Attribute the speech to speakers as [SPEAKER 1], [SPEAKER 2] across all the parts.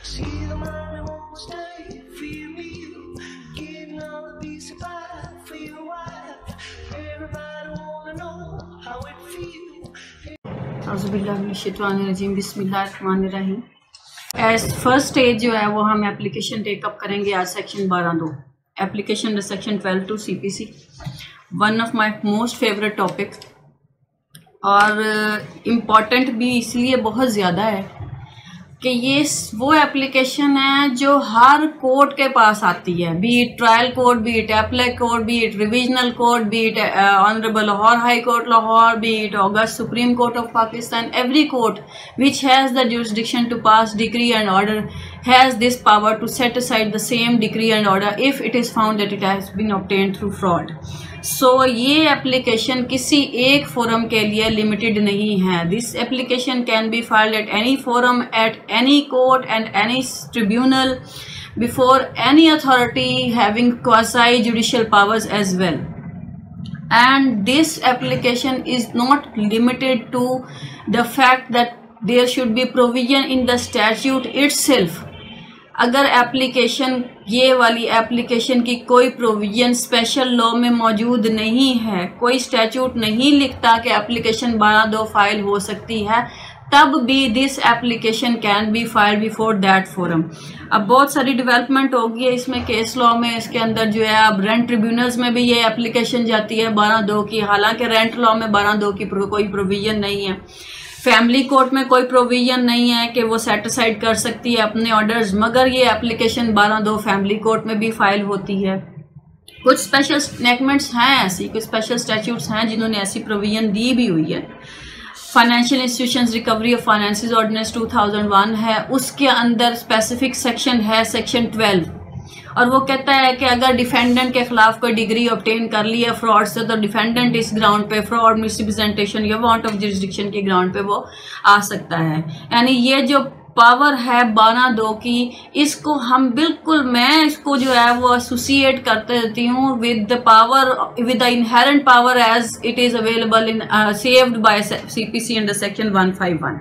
[SPEAKER 1] See the money won't stay for your meal, getting all the piece of pie for your wife. Everybody wanna know how it feels.
[SPEAKER 2] औज़ुबिल्लाहिमिनश्शैतानिर्रजीम बिस्मिल्लाहिर्रहमानिर्रहीम। As first stage जो है वो हम application take up करेंगे आज section 12(2) application section 12 two CPC, one of my most favourite topic और important भी इसलिए बहुत ज़्यादा है कि ये वो एप्लीकेशन है जो हर कोर्ट के पास आती है, be it trial court, be it appellate court, be it revisional court, be it honourable Lahore High Court Lahore, be it august Supreme Court of Pakistan. Every court which has the jurisdiction to pass decree and order has this power to set aside the same decree and order if it is found that it has been obtained through fraud. So ये application किसी एक forum के लिए limited नहीं है. This application can be filed at any forum, at any court and any tribunal before any authority having quasi judicial powers as well. And this application is not limited to the fact that there should be provision in the statute itself. अगर application ये वाली application की कोई provision special law में मौजूद नहीं है, कोई स्टैट्यूट नहीं लिखता कि एप्लीकेशन 12(2) फाइल हो सकती है, तब भी this application can be filed before that forum. अब बहुत सारी डेवलपमेंट होगी है इसमें केस लॉ में. इसके अंदर जो है अब रेंट ट्रिब्यूनल्स में भी ये एप्लीकेशन जाती है 12(2) की, हालांकि रेंट लॉ में 12(2) की कोई प्रोविजन नहीं है. फैमिली कोर्ट में कोई प्रोविजन नहीं है कि वो सेट असाइड कर सकती है अपने ऑर्डर्स, मगर ये एप्लीकेशन 12(2) फैमिली कोर्ट में भी फाइल होती है. कुछ स्पेशल स्टेटमेंट्स हैं ऐसी, कुछ स्पेशल स्टैट्यूट्स हैं जिन्होंने ऐसी प्रोविजन दी भी हुई है. Financial Institutions Recovery of Finances Ordinance 2001 है, उसके अंदर स्पेसिफिक सेक्शन है सेक्शन 12, और वो कहता है कि अगर डिफेंडेंट के खिलाफ कोई डिग्री ऑब्टेन कर ली है फ्रॉड से, तो डिफेंडेंट इस ग्राउंड पे फ्रॉड, मिसरिप्रेजेंटेशन या वांट ऑफ जुरिसडिक्शन के ग्राउंड पे वो आ सकता है. यानी ये जो पावर है 12(2) की, इसको हम बिल्कुल, मैं इसको जो है वो एसोसिएट करते देती हूँ with the power, with the inherent power as it is available in saved by CPC under section 151.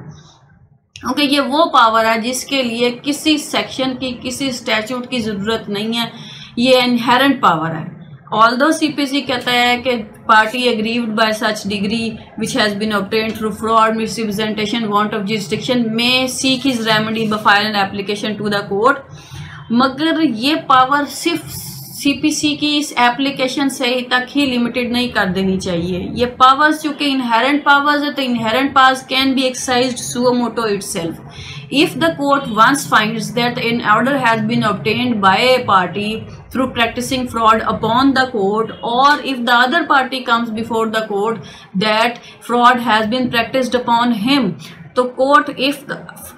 [SPEAKER 2] Okay, ये वो पावर है जिसके लिए किसी सेक्शन की, किसी स्टैट्यूट की जरूरत नहीं है. ये इनहेरेंट पावर है. ऑल्दो CPC कहता है कि party aggrieved by such decree which has been obtained through fraud, misrepresentation, want of jurisdiction may seek his remedy by file an application to the court. मगर ये पावर सिर्फ CPC की इस application से तक ही लिमिटेड नहीं कर देनी चाहिए. ये पावर्स चूंकि इनहेरेंट पावर्स है, तो inherent powers can be exercised suo motu itself. If the court once finds that an order has been obtained by a party through practicing fraud upon the court, or if the other party comes before the court that fraud has been practiced upon him, the court, if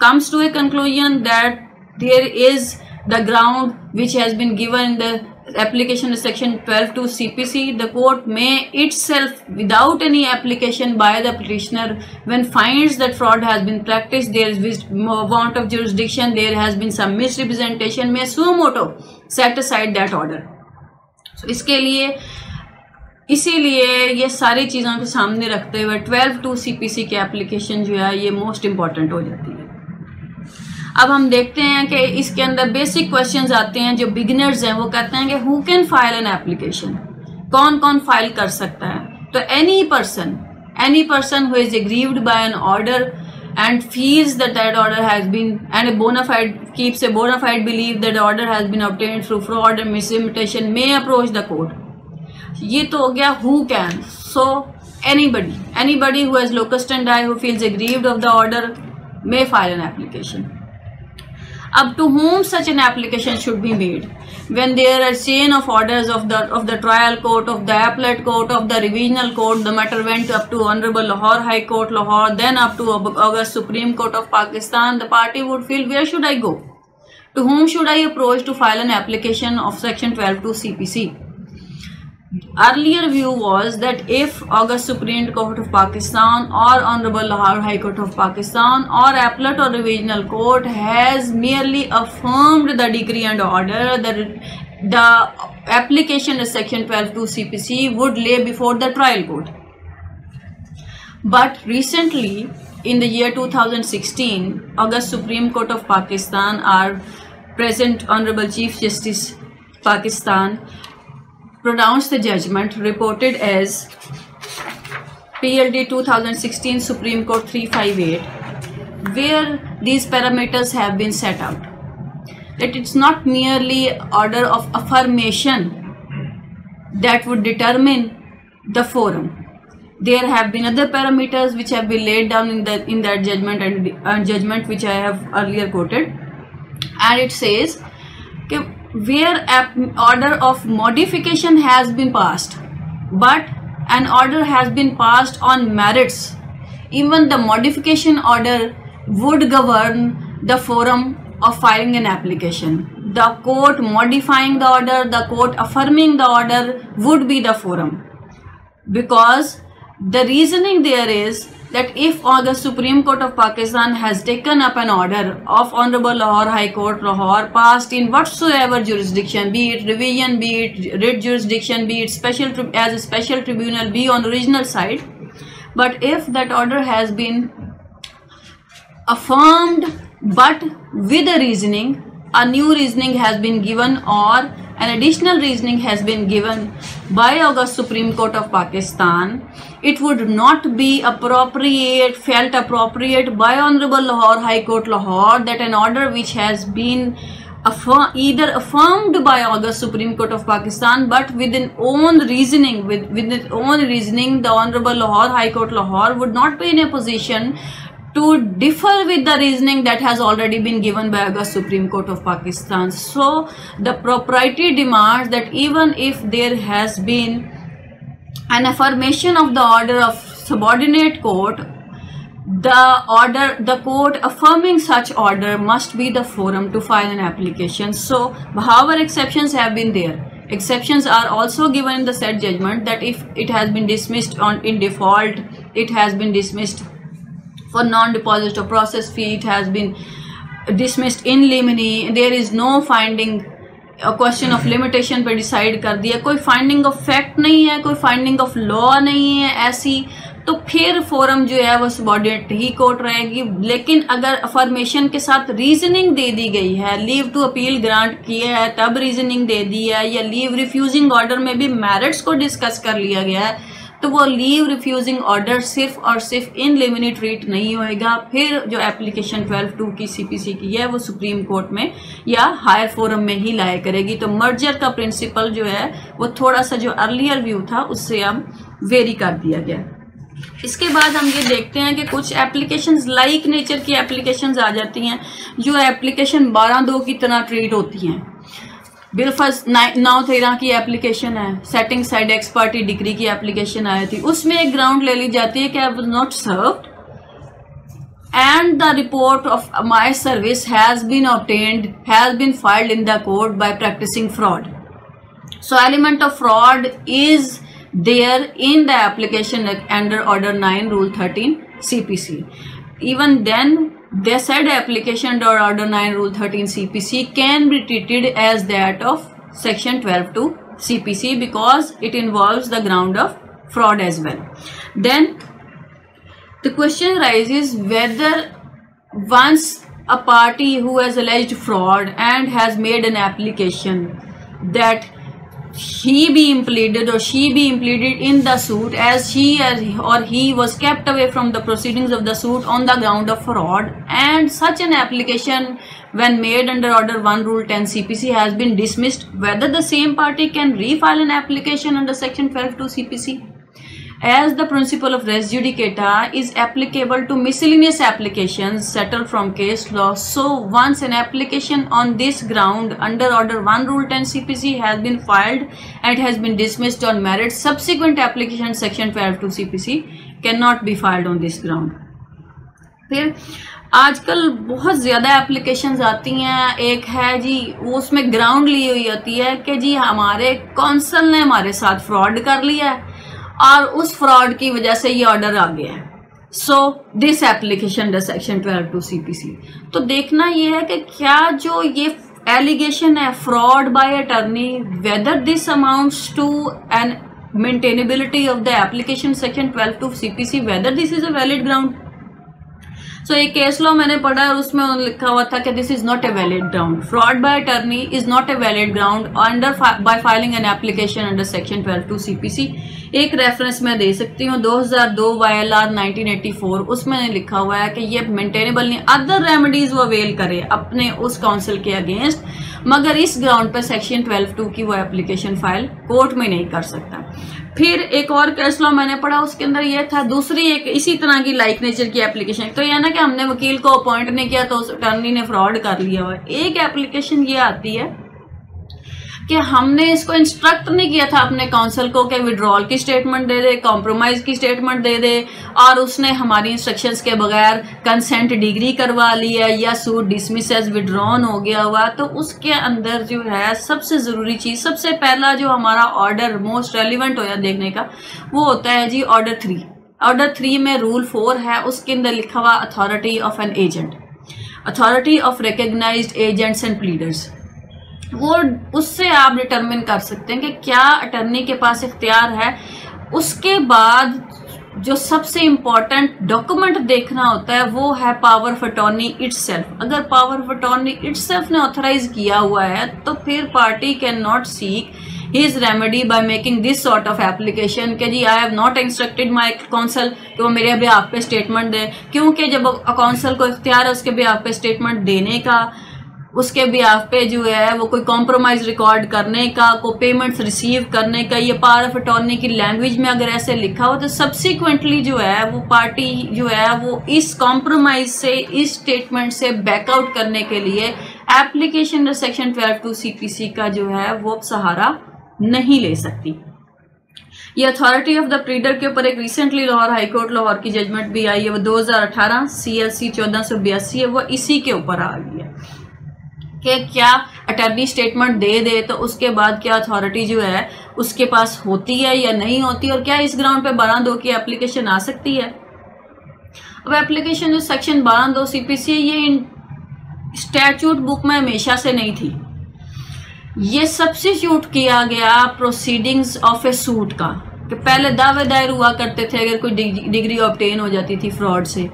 [SPEAKER 2] comes to a conclusion that there is the ground which has been given in the application section 12 to CPC, the court may itself, without any application by the petitioner, when finds that fraud has been practiced, there is want of jurisdiction, there has been some misrepresentation, may suo moto set aside that order. So इसके लिए, इसीलिए ये सारी चीज़ों के सामने रखते हुए 12 to CPC की एप्लीकेशन जो है ये मोस्ट इम्पॉर्टेंट हो जाती है. अब हम देखते हैं कि इसके अंदर बेसिक क्वेश्चंस आते हैं. जो बिगिनर्स हैं वो कहते हैं कि who can file an application, कौन कौन फाइल कर सकता है. तो any person who is aggrieved by an order and feels that that order has been and bonafide keeps a bonafide believe that order has been obtained through fraud and misrepresentation may approach the court. ये तो हो गया who can. So anybody who has locus standi, who feels aggrieved of the order may file an application. Up to whom such an application should be made? When there are chain of orders of the trial court, of the appellate court, of the revisional court, the matter went up to Honorable Lahore High Court Lahore, then up to August Supreme Court of Pakistan, the party would feel, where should I go? To whom should I approach to file an application of section 12 to CPC? Earlier view was that if August Supreme Court of Pakistan or Honorable Lahore High Court of Pakistan or appellate or revisional court has merely affirmed the decree and order, that the application of section 12 to CPC would lay before the trial court. But recently, in the year 2016, August Supreme Court of Pakistan, our present Honorable Chief Justice Pakistan, pronounced the judgment reported as PLD 2016 Supreme Court 358, where these parameters have been set out. That it's not merely order of affirmation that would determine the forum. There have been other parameters which have been laid down in that judgment and judgment which I have earlier quoted, and it says where an order of modification has been passed, but an order has been passed on merits, even the modification order would govern the forum of filing an application. The court modifying the order, the court affirming the order would be the forum, because the reasoning there is that if August Supreme Court of Pakistan has taken up an order of Honorable Lahore High Court, Lahore, passed in whatsoever jurisdiction, be it revision, be it writ jurisdiction, be it as a special tribunal, be on original side, but if that order has been affirmed but with a reasoning, a new reasoning has been given or an additional reasoning has been given by August Supreme Court of Pakistan, it would not be felt appropriate by Honorable Lahore High Court, Lahore, that an order which has been either affirmed by August Supreme Court of Pakistan but with its own reasoning, the Honorable Lahore High Court, Lahore would not be in a position to differ with the reasoning that has already been given by August Supreme Court of Pakistan. So the propriety demands that even if there has been an affirmation of the order of subordinate court, the court affirming such order must be the forum to file an application. So however exceptions have been there, exceptions are also given in the said judgment, that if it has been dismissed in default, it has been dismissed for non-deposit of process fee, it has been dismissed in limine, there is no finding, a question of limitation पर decide कर दिया, कोई finding of fact नहीं है, कोई finding of law नहीं है ऐसी, तो फिर फोरम जो है वो सबॉर्डिनेट ही कोर्ट रहेगी. लेकिन अगर अफर्मेशन के साथ रीजनिंग दे दी गई है, लीव टू अपील ग्रांट किया है तब रीजनिंग दे दी है, या लीव रिफ्यूजिंग ऑर्डर में भी मेरिट्स को डिस्कस कर लिया गया है, तो वो लीव रिफ्यूजिंग ऑर्डर सिर्फ और सिर्फ इन लिमिनी ट्रीट नहीं होएगा. फिर जो एप्लीकेशन 12(2) की सीपीसी की है वो सुप्रीम कोर्ट में या हायर फोरम में ही लाया करेगी. तो मर्जर का प्रिंसिपल जो है वो थोड़ा सा जो अर्लियर व्यू था उससे अब वेरी कर दिया गया. इसके बाद हम ये देखते हैं कि कुछ एप्लीकेशंस लाइक नेचर की एप्लीकेशंस आ जाती हैं जो एप्लीकेशन 12(2) की तरह ट्रीट होती हैं. बिल फर्स्ट 9(13) की एप्लीकेशन है, setting aside ex parte decree की एप्लीकेशन आई थी, उसमें एक ग्राउंड ले ली जाती है कि I was not served and the report of my service has been obtained, has been filed in the court by practising fraud. So element of fraud is there in the application under order 9 rule 13 CPC. Even then the said application under order 9 rule 13 CPC can be treated as that of section 12(2) CPC because it involves the ground of fraud as well. Then the question arises whether once a party who has alleged fraud and has made an application that he be impleaded or she be impleaded in the suit as she or he was kept away from the proceedings of the suit on the ground of fraud, and such an application when made under order 1 rule 10 CPC has been dismissed, whether the same party can refile an application under section 12(2) CPC. As the principle of res judicata is applicable to miscellaneous applications settled from case law, so once an application on this ground under order 1 rule 10 CPC has been filed and has been dismissed on merit, subsequent application section 12(2) CPC cannot be filed on this ground. फिर आजकल बहुत ज़्यादा applications आती हैं, एक है जी वो उसमें ग्राउंड ली हुई होती है कि जी हमारे कौंसल ने हमारे साथ फ्रॉड कर लिया है और उस फ्रॉड की वजह से ये ऑर्डर आ गया है, so this application under section 12(2) CPC. तो देखना ये है कि क्या जो ये एलिगेशन है fraud by attorney, whether this amounts to an maintainability of the application section 12 to CPC, whether this is a valid ground. So एक केस लॉ मैंने पढ़ा और उसमें लिखा हुआ था कि this is not a valid ground, fraud by attorney is not a valid ground under by filing an application under section 12 two CPC. एक रेफरेंस मैं दे सकती हूँ 2002 YLR 1984, उसमें लिखा हुआ है कि ये मेंटेनेबल नहीं, अदर रेमेडीज वो अवेल करे अपने उस काउंसिल के अगेंस्ट, मगर इस ग्राउंड पर सेक्शन 12(2) की वो एप्लीकेशन फाइल कोर्ट में नहीं कर सकता. फिर एक और केस लॉ मैंने पढ़ा, उसके अंदर ये था दूसरी एक इसी तरह की लाइक नेचर की एप्लीकेशन. तो यह ना कि हमने वकील को अपॉइंट नहीं किया तो उस अटर्नी ने फ्रॉड कर लिया हुआ. एक एप्लीकेशन ये आती है कि हमने इसको इंस्ट्रक्ट नहीं किया था अपने काउंसिल को कि विड्रॉल की स्टेटमेंट दे दे, कॉम्प्रोमाइज की स्टेटमेंट दे दे, और उसने हमारी इंस्ट्रक्शंस के बगैर कंसेंट डिग्री करवा ली है या सूट डिसमिस एज विड्रॉन हो गया हुआ. तो उसके अंदर जो है सबसे ज़रूरी चीज़, सबसे पहला जो हमारा ऑर्डर मोस्ट रेलिवेंट होया देखने का, वो होता है जी ऑर्डर 3. ऑर्डर 3 में रूल 4 है, उसके अंदर लिखा हुआ authority of an agent, authority of recognised agents and pleaders. वो उससे आप डिटरमिन कर सकते हैं कि क्या अटर्नी के पास इख्तियार है. उसके बाद जो सबसे इम्पॉर्टेंट डॉक्यूमेंट देखना होता है वो है पावर ऑफ अटॉर्नी इटसेल्फ. अगर पावर ऑफ अटॉर्नी इटसेल्फ ने ऑथराइज किया हुआ है तो फिर party can not seek his remedy by making this sort of application कि जी I have not instructed my counsel कि वो मेरे बिहाफ पे स्टेटमेंट दे, क्योंकि जब काउंसिल को इख्तियार है उसके बिहाफ पे स्टेटमेंट देने का, उसके बिहाफ पे जो है वो कोई कॉम्प्रोमाइज रिकॉर्ड करने का, कोई पेमेंट्स रिसीव करने का. ये पावर ऑफ अटॉर्नी की लैंग्वेज में अगर ऐसे लिखा हो तो सब्सिक्वेंटली जो है वो पार्टी जो है वो इस कॉम्प्रोमाइज से, इस स्टेटमेंट से बैकआउट करने के लिए एप्लीकेशन सेक्शन 12 टू CPC का जो है वो सहारा नहीं ले सकती. ये अथॉरिटी ऑफ द प्लीडर के ऊपर एक रिसेंटली लाहौर हाईकोर्ट लाहौर की जजमेंट भी आई है, वो 2018 CLC 1482 है, वो इसी के ऊपर आ गई है कि क्या अटर्नी स्टेटमेंट दे दे तो उसके बाद क्या अथॉरिटी जो है उसके पास होती है या नहीं होती, और क्या इस ग्राउंड पे 12(2) की एप्लीकेशन आ सकती है. अब एप्लीकेशन जो सेक्शन 12(2) CPC ये स्टैट्यूट बुक में हमेशा से नहीं थी, ये सब्स्टिट्यूट किया गया प्रोसीडिंग्स ऑफ ए सूट का, कि पहले दावे दायर हुआ करते थे अगर कोई डिग्री ऑब्टेन हो जाती थी फ्रॉड से,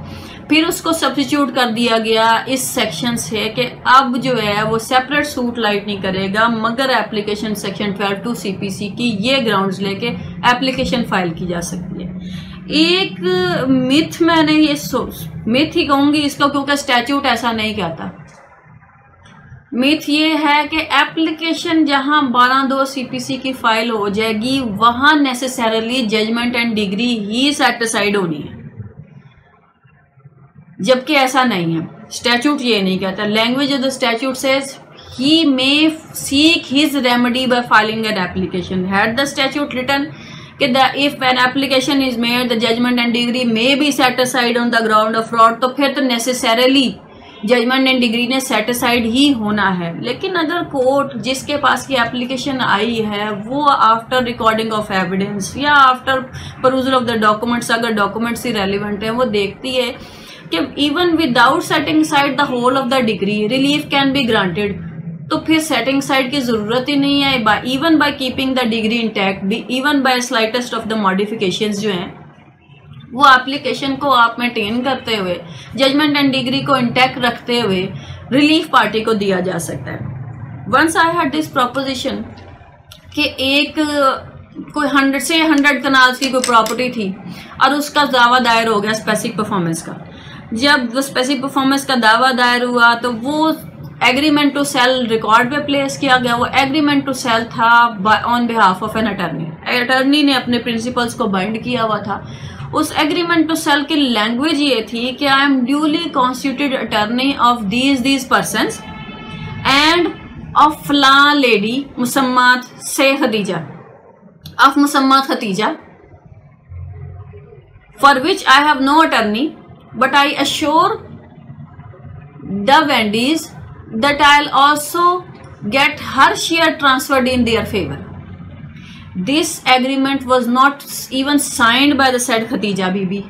[SPEAKER 2] फिर उसको सब्स्टिट्यूट कर दिया गया इस सेक्शन से कि अब जो है वो सेपरेट सूट लाइट नहीं करेगा, मगर एप्लीकेशन सेक्शन 12 टू CPC की ये ग्राउंड्स लेके एप्लीकेशन फाइल की जा सकती है. एक मिथ, मैंने ये मिथ ही कहूंगी इसको क्योंकि स्टैट्यूट ऐसा नहीं कहता. मिथ ये है कि एप्लीकेशन जहां 12(2) CPC की फाइल हो जाएगी वहां नेसेसरली जजमेंट एंड डिग्री ही सेटिसाइड होनी है, जबकि ऐसा नहीं है. स्टैट्यूट ये नहीं कहता. Language of the statute says he may seek his remedy by filing an application. Had the statute written कि if an application is made the judgment and decree may be set aside on the ground of fraud, तो फिर तो necessarily judgment and decree ने set aside ही होना है. लेकिन अगर कोर्ट जिसके पास की एप्लीकेशन आई है वो आफ्टर रिकॉर्डिंग ऑफ एविडेंस या after perusal of the documents, अगर डॉक्यूमेंट्स ही रेलिवेंट है, वो देखती है कि even without setting aside the whole of the decree relief can be granted, तो फिर सेटिंग साइड की जरूरत ही नहीं है. Even by keeping the decree intact, even by slightest of the modifications जो हैं वो एप्लीकेशन को आप मेंटेन करते हुए, जजमेंट एंड डिग्री को इंटैक्ट रखते हुए रिलीफ पार्टी को दिया जा सकता है. Once I had this proposition कि एक कोई 100 कनाल्स की कोई प्रॉपर्टी थी और उसका दावा दायर हो गया स्पेसिफिक परफॉर्मेंस का. जब वो स्पेसिफिक परफॉर्मेंस का दावा दायर हुआ तो वो एग्रीमेंट टू सेल रिकॉर्ड पे प्लेस किया गया. वो एग्रीमेंट टू सेल था on behalf of an attorney. Attorney ने अपने प्रिंसिपल्स को बाइंड किया हुआ था. उस एग्रीमेंट टू सेल की लैंग्वेज ये थी कि I am duly constituted attorney of these persons and of फलां लेडी मुसम्मात से खदीजा, ऑफ मुसम्मात Khadija, for which I have no attorney but I assure the Wendy's that I'll also get her share transferred in their favor. This agreement was not even signed by the said Khatija Bibi,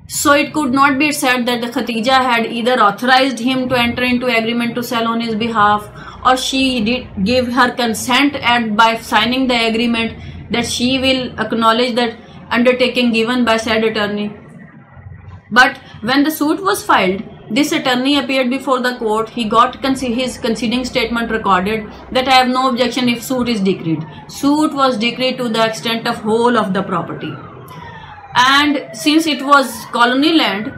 [SPEAKER 2] so it could not be said that the Khatija had either authorized him to enter into agreement to sell on his behalf or she did give her consent by signing the agreement. that she will acknowledge that undertaking given by said attorney. But when the suit was filed, this attorney appeared before the court. He got his conceding statement recorded that I have no objection if suit is decreed. Suit was decreed to the extent of whole of the property. And since it was colony land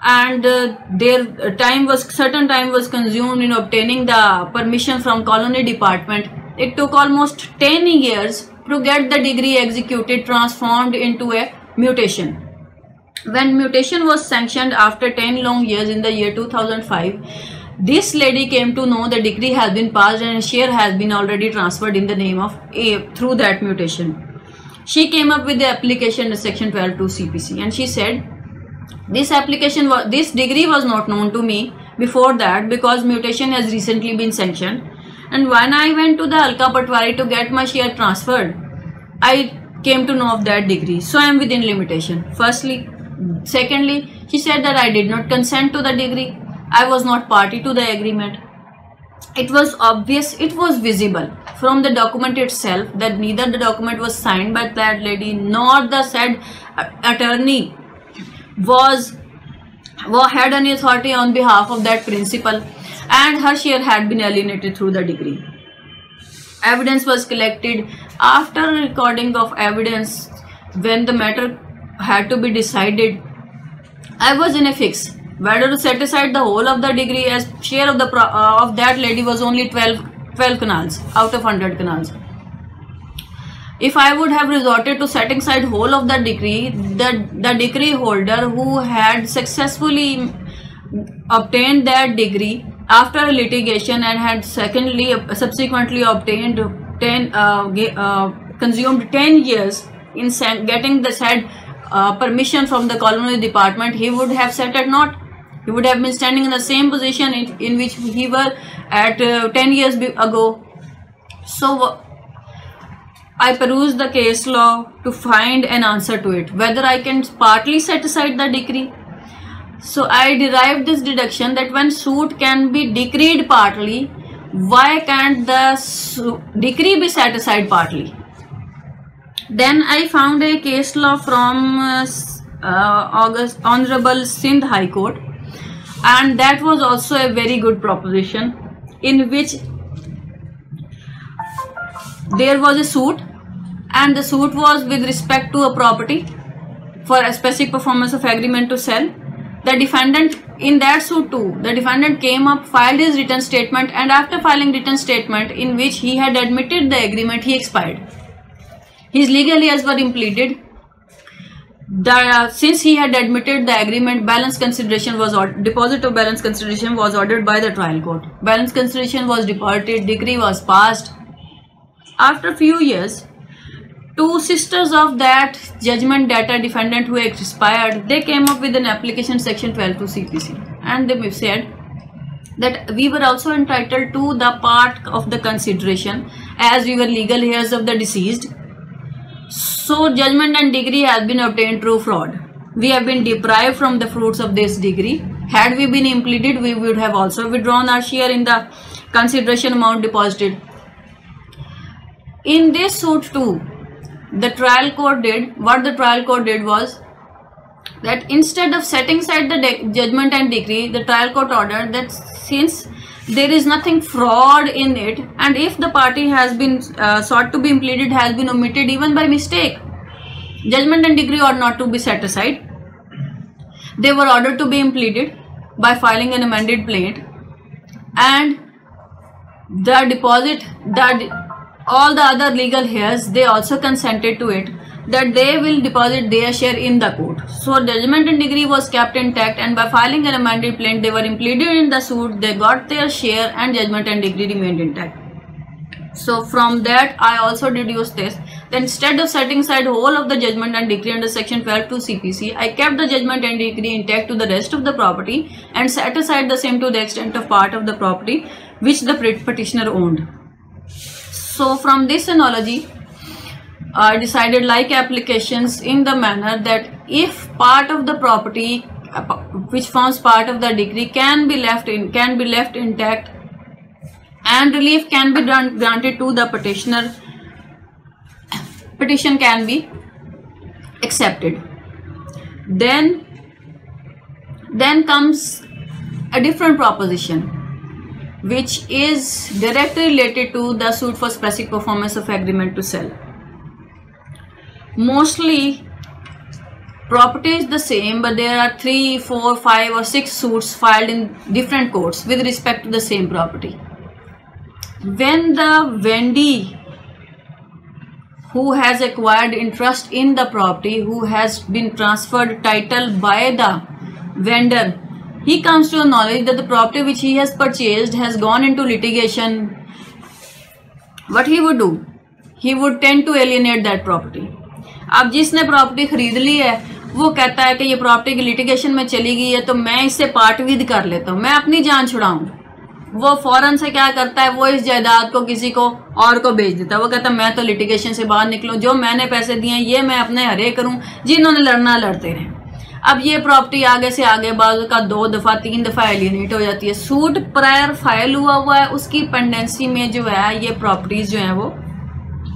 [SPEAKER 2] and certain time was consumed in obtaining the permission from colony department, it took almost 10 years to get the degree executed, transformed into a mutation. When mutation was sanctioned after 10 long years in the year 2005, this lady came to know the decree has been passed and a share has been already transferred in the name of A through that mutation. She came up with the application to section 12 to CPC, and she said, this degree was not known to me before that because mutation has recently been sanctioned, and when I went to the Alka Patwari to get my share transferred, I came to know of that degree, so I am within limitation. Secondly, she said that I did not consent to the degree. I was not party to the agreement. It was obvious, it was visible from the document itself that neither the document was signed by that lady nor the said attorney had any authority on behalf of that principal, and her share had been alienated through the degree. Evidence was collected. After recording of evidence, when the matter had to be decided, I was in a fix whether to set aside the whole of the degree, as share of that lady was only 12 canals out of 100 canals. If I would have resorted to setting aside whole of the decree, the decree holder who had successfully obtained that degree after litigation and had subsequently obtained consumed 10 years in getting the said permission from the colony department, he would have set at naught. He would have been standing in the same position in which he was at 10 years ago. So I perused the case law to find an answer to it, whether I can partly set aside the decree. So I derived this deduction that when suit can be decreed partly, why can't the decree be set aside partly? Then I found a case law from Honorable Sindh High Court, and that was also a very good proposition, in which there was a suit, and the suit was with respect to a property for a specific performance of agreement to sell. The defendant in that suit too, the defendant came up, filed his written statement, and after filing written statement in which he had admitted the agreement, he expired. His legal heirs were impleaded. Since he had admitted the agreement, deposit of balance consideration was ordered by the trial court. Balance consideration was deposited, decree was passed. After a few years, two sisters of that judgment debtor defendant who expired, they came up with an application section 12 to CPC, and they said that we were also entitled to the part of the consideration as we were legal heirs of the deceased. So judgment and degree has been obtained through fraud. We have been deprived from the fruits of this degree. Had we been impleaded, we would have also withdrawn our share in the consideration amount deposited. In this suit too, the trial court did was that instead of setting aside the judgment and decree, the trial court ordered that since there is nothing fraud in it, and if the party has been sought to be impleaded has been omitted even by mistake, judgment and decree ought not to be set aside. They were ordered to be impleaded by filing an amended plaint, and the deposit, all the other legal heirs, they also consented to it, that they will deposit their share in the court. So judgment and decree was kept intact, and by filing an amended plaint, they were impleaded in the suit, they got their share, and judgment and decree remained intact. So from that, I also deduced this, that instead of setting aside whole of the judgment and decree under section 12 to CPC, I kept the judgment and decree intact to the rest of the property and set aside the same to the extent of part of the property which the petitioner owned. So from this analogy, I decided like applications in the manner that if part of the property which forms part of the decree can be left intact, and relief can be granted to the petitioner petition can be accepted. Then comes a different proposition which is directly related to the suit for specific performance of agreement to sell. Mostly property is the same, but there are 3, 4, 5 or 6 suits filed in different courts with respect to the same property. When the vendee who has acquired interest in the property, who has been transferred title by the vendor, he comes to a knowledge that the property which he has purchased has gone into litigation, what he would do? He would tend to alienate that property. अब जिसने property खरीद ली है वो कहता है कि ये property की लिटिगेशन में चली गई है तो मैं इससे पार्ट विद कर लेता हूँ, मैं अपनी जान छुड़ाऊँ। वो फौरन से क्या करता है, वो इस जायदाद को किसी को और को बेच देता है। वो कहता है मैं तो लिटिगेशन से बाहर निकलूँ, जो मैंने पैसे दिए ये मैं अपने हरे करूँ, जिन्होंने लड़ना लड़ते रहें। अब ये प्रॉपर्टी आगे से आगे बाजू का 2 दफ़ा 3 दफ़ा एलियनेट हो जाती है। सूट प्रायर फाइल हुआ है, उसकी पेंडेंसी में जो है ये प्रॉपर्टीज जो है वो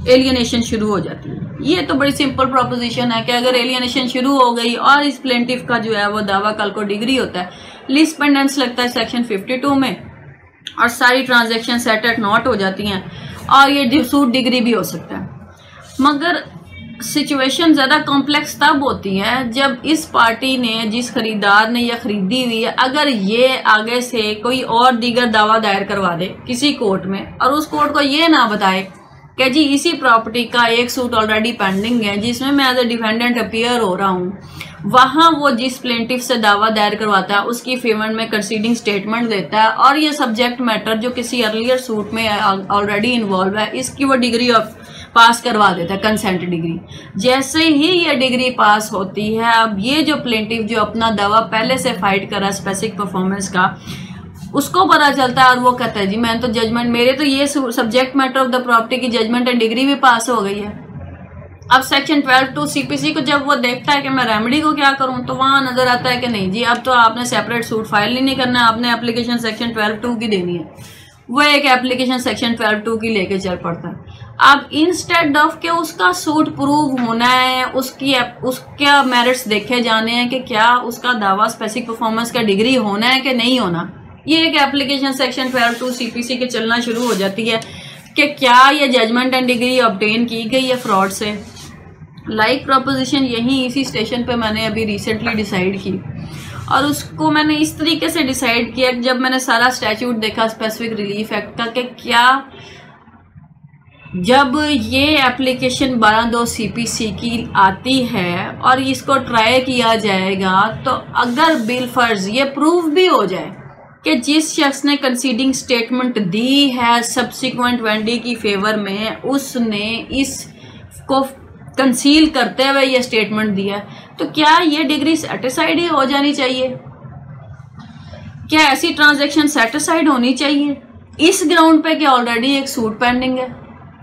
[SPEAKER 2] एलियनेशन शुरू हो जाती है। ये तो बड़ी सिंपल प्रोपोजिशन है कि अगर एलियनेशन शुरू हो गई और इस प्लेंटिफ का जो है वो दावा कल को डिग्री होता है, लीज पेंडेंस लगता है सेक्शन 52 में और सारी ट्रांजैक्शन सेट एट नॉट हो जाती हैं और ये सूट डिग्री भी हो सकता है। मगर सिचुएशन ज़्यादा कॉम्प्लेक्स तब होती है जब इस पार्टी ने, जिस खरीदार ने यह खरीदी हुई है, अगर ये आगे से कोई और दीगर दावा दायर करवा दे किसी कोर्ट में और उस कोर्ट को ये ना बताए कि जी इसी प्रॉपर्टी का एक सूट ऑलरेडी पेंडिंग है जिसमें मैं एज ए डिफेंडेंट अपीयर हो रहा हूँ, वहाँ वो जिस प्लेंटिफ से दावा दायर करवाता है उसकी फेवर में कंसीडिंग स्टेटमेंट देता है और ये सब्जेक्ट मैटर जो किसी अर्लियर सूट में ऑलरेडी इन्वॉल्व है इसकी वो डिग्री ऑफ पास करवा देता है, कंसेंट डिग्री। जैसे ही ये डिग्री पास होती है, अब ये जो प्लेंटिफ जो अपना दावा पहले से फाइट कर रहा है स्पेसिफिक परफॉर्मेंस का, उसको पता चलता है और वो कहता है जी मैंने तो जजमेंट, मेरे तो ये subject matter of the property की जजमेंट एंड डिग्री भी पास हो गई है। अब सेक्शन 12(2) CPC को जब वो देखता है कि मैं रेमेडी को क्या करूं, तो वहां नजर आता है कि नहीं जी अब तो आपने सेपरेट सूट फाइल ही नहीं करना है, आपने एप्लीकेशन सेक्शन 12(2) की देनी है। वो एक एप्लीकेशन सेक्शन 12(2) की लेके चल पड़ता है। अब इंस्टेड ऑफ के उसका सूट प्रूव होना है, उसके मेरिट्स देखे जाने हैं कि क्या उसका दावा स्पेसिफिक परफॉर्मेंस का डिग्री होना है कि नहीं होना, ये एक एप्लीकेशन सेक्शन 12(2) CPC के चलना शुरू हो जाती है कि क्या ये जजमेंट एंड डिग्री ऑब्टेन की गई है फ्रॉड से। लाइक प्रोपोजिशन यही इसी स्टेशन पे मैंने अभी रिसेंटली डिसाइड की और उसको मैंने इस तरीके से डिसाइड किया कि जब मैंने सारा स्टैट्यूट देखा स्पेसिफिक रिलीफ एक्ट का कि क्या जब ये एप्लीकेशन 12(2) CPC की आती है और इसको ट्राई किया जाएगा तो अगर बिल फर्ज ये प्रूव भी हो जाए कि जिस शख्स ने कंसीडिंग स्टेटमेंट दी है सब्सिक्वेंट वेंडी की फेवर में, उसने इसको कंसील करते हुए ये स्टेटमेंट दिया, तो क्या ये डिग्री सेटिसाइड ही हो जानी चाहिए? क्या ऐसी ट्रांजैक्शन सेटिसाइड होनी चाहिए इस ग्राउंड पे कि ऑलरेडी एक सूट पेंडिंग है?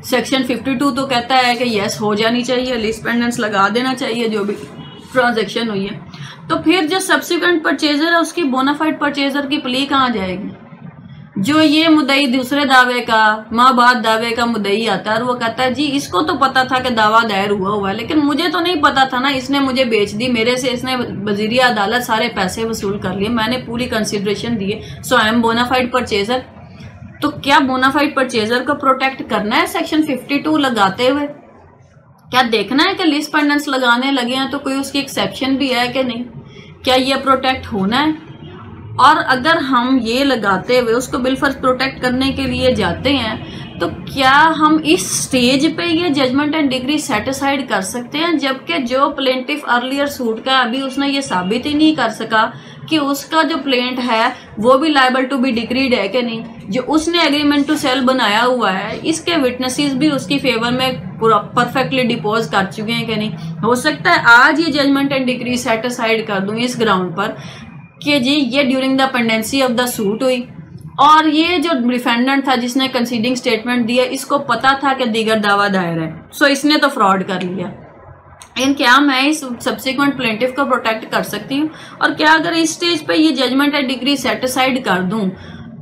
[SPEAKER 2] सेक्शन 52 तो कहता है कि यस हो जानी चाहिए, लीज पेंडेंस लगा देना चाहिए जो भी ट्रांजैक्शन हुई है। तो फिर जो सब्सिक्वेंट परचेजर है उसकी बोनाफाइड परचेजर की प्ली कहाँ जाएगी? जो ये मुद्दई दूसरे दावे का माँ बाद दावे का मुद्दई आता है और वो कहता है जी इसको तो पता था कि दावा दायर हुआ है लेकिन मुझे तो नहीं पता था ना, इसने मुझे बेच दी, मेरे से इसने वजीर अदालत सारे पैसे वसूल कर लिए, मैंने पूरी कंसिडरेशन दिए, सो आई एम बोनाफाइड परचेजर। तो क्या बोनाफाइड परचेजर को प्रोटेक्ट करना है सेक्शन 52 लगाते हुए? क्या देखना है कि लीज पेंडेंस लगाने लगे हैं तो कोई उसकी एक्सेप्शन भी है कि नहीं? क्या ये प्रोटेक्ट होना है? और अगर हम ये लगाते हुए उसको बिलफर्ज प्रोटेक्ट करने के लिए जाते हैं तो क्या हम इस स्टेज पे ये जजमेंट एंड डिग्री सेटिसाइड कर सकते हैं, जबकि जो प्लेंटिफ अर्लियर सूट का अभी उसने ये साबित ही नहीं कर सका कि उसका जो प्लेंट है वो भी लायबल टू बी डिक्रीड है कि नहीं, जो उसने एग्रीमेंट टू सेल बनाया हुआ है इसके विटनेसेस भी उसकी फेवर में परफेक्टली डिपोज कर चुके हैं कि नहीं। हो सकता है आज ये जजमेंट एंड डिग्री सेटिसाइड कर दूं इस ग्राउंड पर कि जी ये during the pendency of the suit हुई और ये जो डिफेंडेंट था जिसने कंसीडिंग स्टेटमेंट दिया इसको पता था कि दीगर दावा दायर है, सो इसने तो फ्रॉड कर लिया। लेकिन क्या मैं इस सब्सिक्वेंट प्लेंटिफ को प्रोटेक्ट कर सकती हूँ? और क्या अगर इस स्टेज पे ये जजमेंट एंड डिग्री सेटिसाइड कर दूं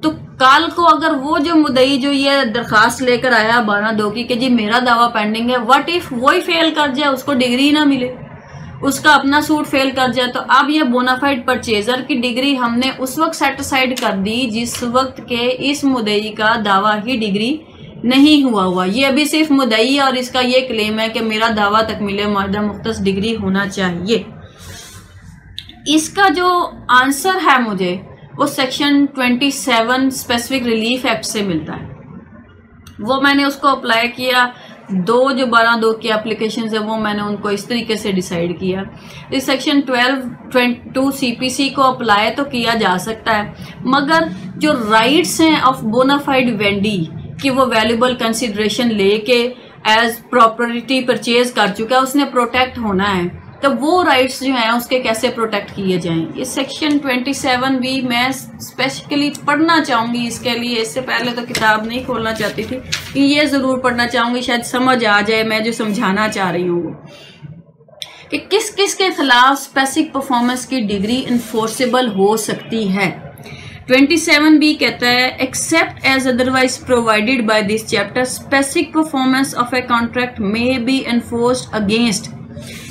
[SPEAKER 2] तो कल को अगर वो जो मुद्दई जो ये दरखास्त लेकर आया 12/2 की कि जी मेरा दावा पेंडिंग है, व्हाट इफ वही फेल कर जाए, उसको डिग्री ना मिले, उसका अपना सूट फेल कर जाए, तो अब ये बोनाफाइड परचेजर की डिग्री हमने उस वक्त सेट असाइड कर दी जिस वक्त के इस मुद्दई का दावा ही डिग्री नहीं हुआ। ये अभी सिर्फ मुद्दई है और इसका ये क्लेम है कि मेरा दावा तकमील मुआहदा मुख्तस डिग्री होना चाहिए। इसका जो आंसर है मुझे वो सेक्शन 27 स्पेसिफिक रिलीफ एक्ट से मिलता है। वो मैंने उसको अप्लाई किया, दो जो 12/2 की एप्लीकेशन है वो मैंने उनको इस तरीके से डिसाइड किया। इस सेक्शन 12(22) CPC को अप्लाई तो किया जा सकता है, मगर जो राइट्स हैं ऑफ बोनाफाइड वेंडी कि वो वैल्यूबल कंसिडरेशन लेके एज प्रॉपर्टी परचेज कर चुका है, उसने प्रोटेक्ट होना है, तो वो राइट्स जो हैं उसके कैसे प्रोटेक्ट किए जाएं। इस सेक्शन 27 भी मैं स्पेसिफिकली पढ़ना चाहूँगी इसके लिए। इससे पहले तो किताब नहीं खोलना चाहती थी, कि ये ज़रूर पढ़ना चाहूँगी, शायद समझ आ जाए मैं जो समझाना चाह रही हूँ कि किस किस के खिलाफ स्पेसिफिक परफॉर्मेंस की डिग्री इन्फोर्सेबल हो सकती है। 27B कहता है except as otherwise provided by this chapter specific performance of a contract may be enforced against.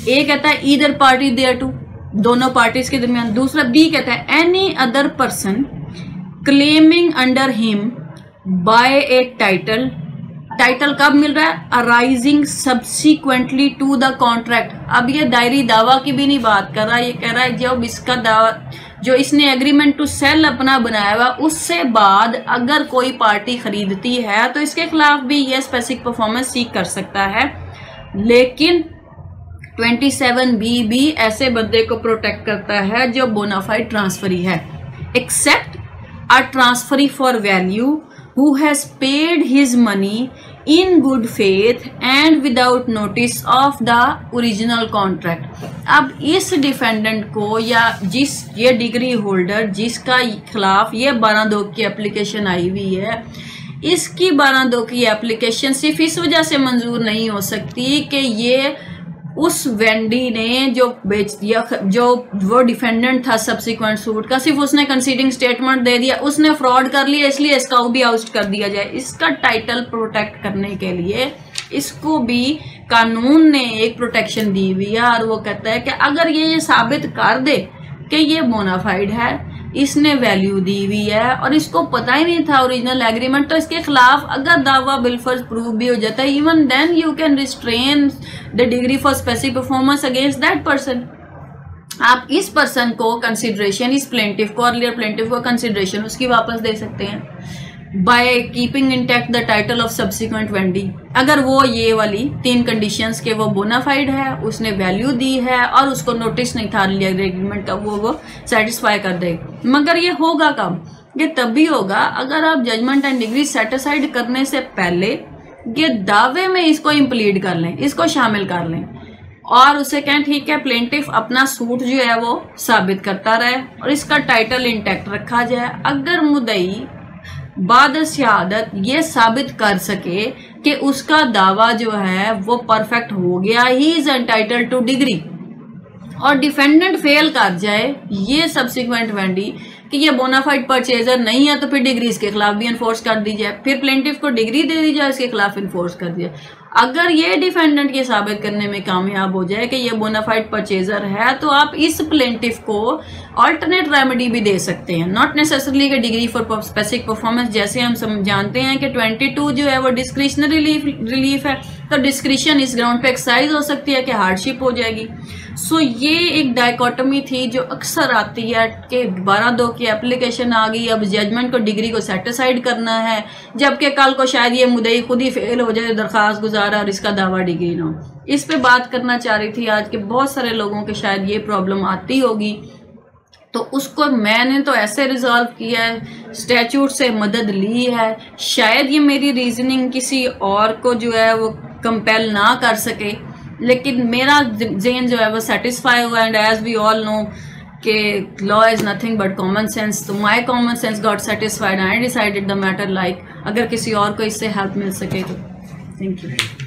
[SPEAKER 2] A कहता है ईदर पार्टी देयर टू, दोनों पार्टीज के दरमियान। दूसरा बी कहता है any other person claiming under him by a title. Title कब मिल रहा है? Arising subsequently to the contract. अब ये दायरी दावा की भी नहीं बात कर रहा, ये कह रहा है जब इसका दावा जो इसने एग्रीमेंट टू सेल अपना बनाया हुआ उससे बाद अगर कोई पार्टी खरीदती है तो इसके खिलाफ भी ये स्पेसिफिक परफॉर्मेंस सीख कर सकता है। लेकिन 27B भी ऐसे बंदे को प्रोटेक्ट करता है जो बोनाफाइड ट्रांसफरी है। Except a transferee for value who has paid his money in good faith and without notice of the original contract. अब इस डिफेंडेंट को या जिस ये डिग्री होल्डर जिसका खिलाफ ये 12/2 की एप्लीकेशन आई हुई है, इसकी 12/2 की एप्लीकेशन सिर्फ इस वजह से मंजूर नहीं हो सकती कि ये उस वेंडी ने जो बेच दिया, जो वो डिफेंडेंट था सब्सिक्वेंट सूट का, सिर्फ उसने कंसीडिंग स्टेटमेंट दे दिया, उसने फ्रॉड कर लिया, इसलिए इसका भी आउस्ट कर दिया जाए। इसका टाइटल प्रोटेक्ट करने के लिए इसको भी कानून ने एक प्रोटेक्शन दी हुई है और वो कहता है कि अगर ये साबित कर दे कि ये बोनाफाइड है, इसने वैल्यू दी हुई है और इसको पता ही नहीं था ओरिजिनल एग्रीमेंट, तो इसके खिलाफ अगर दावा बिलफर्ज प्रूव भी हो जाता है, even then you can restrain the decree for specific performance against that person. आप इस पर्सन को कंसिडरेशन, इस प्लेंटिफ को, अर्लियर प्लेंटिफ को कंसिडरेशन उसकी वापस दे सकते हैं by keeping intact the title of subsequent Wendy. अगर वो ये वाली 3 कंडीशंस के वो बोनाफाइड है, उसने वैल्यू दी है और उसको नोटिस नहीं था एग्रीमेंट का, वो सेटिस्फाई कर देगा। मगर ये होगा कब? ये तब भी होगा अगर आप जजमेंट एंड डिग्री सेटिस्फाइड करने से पहले ये दावे में इसको इंप्लीड कर लें, इसको शामिल कर लें और उसे कहें ठीक है प्लेंटिफ अपना सूट जो है वो साबित करता रहे और इसका टाइटल इंटैक्ट रखा जाए। अगर मुद्दई बाद शहादत ये साबित कर सके कि उसका दावा जो है वो परफेक्ट हो गया, he is entitled two degree, और डिफेंडेंट फेल कर जाए ये सब्सिक्वेंट वेंडी कि ये बोनाफाइड परचेजर नहीं है, तो फिर डिग्री इसके खिलाफ भी इन्फोर्स कर दी जाए, फिर प्लेंटिफ को डिग्री दे दी जाए, इसके खिलाफ इन्फोर्स कर दिया। अगर ये डिफेंडेंट ये साबित करने में कामयाब हो जाए कि ये बोनाफाइड परचेजर है, तो आप इस प्लेंटिफ को ऑल्टरनेट रेमेडी भी दे सकते हैं, नॉट नेसेसरली कि डिग्री फॉर स्पेसिफिक परफॉर्मेंस। जैसे हम जानते हैं कि 22 जो है वो डिस्क्रिशनरी रिलीफ है, तो डिस्क्रिशन इस ग्राउंड पे एक्सरसाइज हो सकती है कि हार्डशिप हो जाएगी। सो ये एक डायकोटमी थी जो अक्सर आती है कि 12/2 की एप्लीकेशन आ गई, अब जजमेंट को डिग्री को सेटिस्फाइड करना है, जबकि कल को शायद ये मुद्दई खुद ही फेल हो जाए, दरखास्त गुजारा और इसका दावा डिग्री ना हो। इस पे बात करना चाह रही थी आज के बहुत सारे लोगों के शायद ये प्रॉब्लम आती होगी, तो उसको मैंने तो ऐसे रिजॉल्व किया है, स्टैच्यूट से मदद ली है। शायद ये मेरी रीजनिंग किसी और को जो है वो कंपेल ना कर सके, लेकिन मेरा ज़हन जो है वो सेटिस्फाई हुआ। And as we all know कि law is nothing but common sense, तो my common sense got satisfied, I decided the matter like. अगर किसी और को इससे हेल्प मिल सके तो थैंक यू।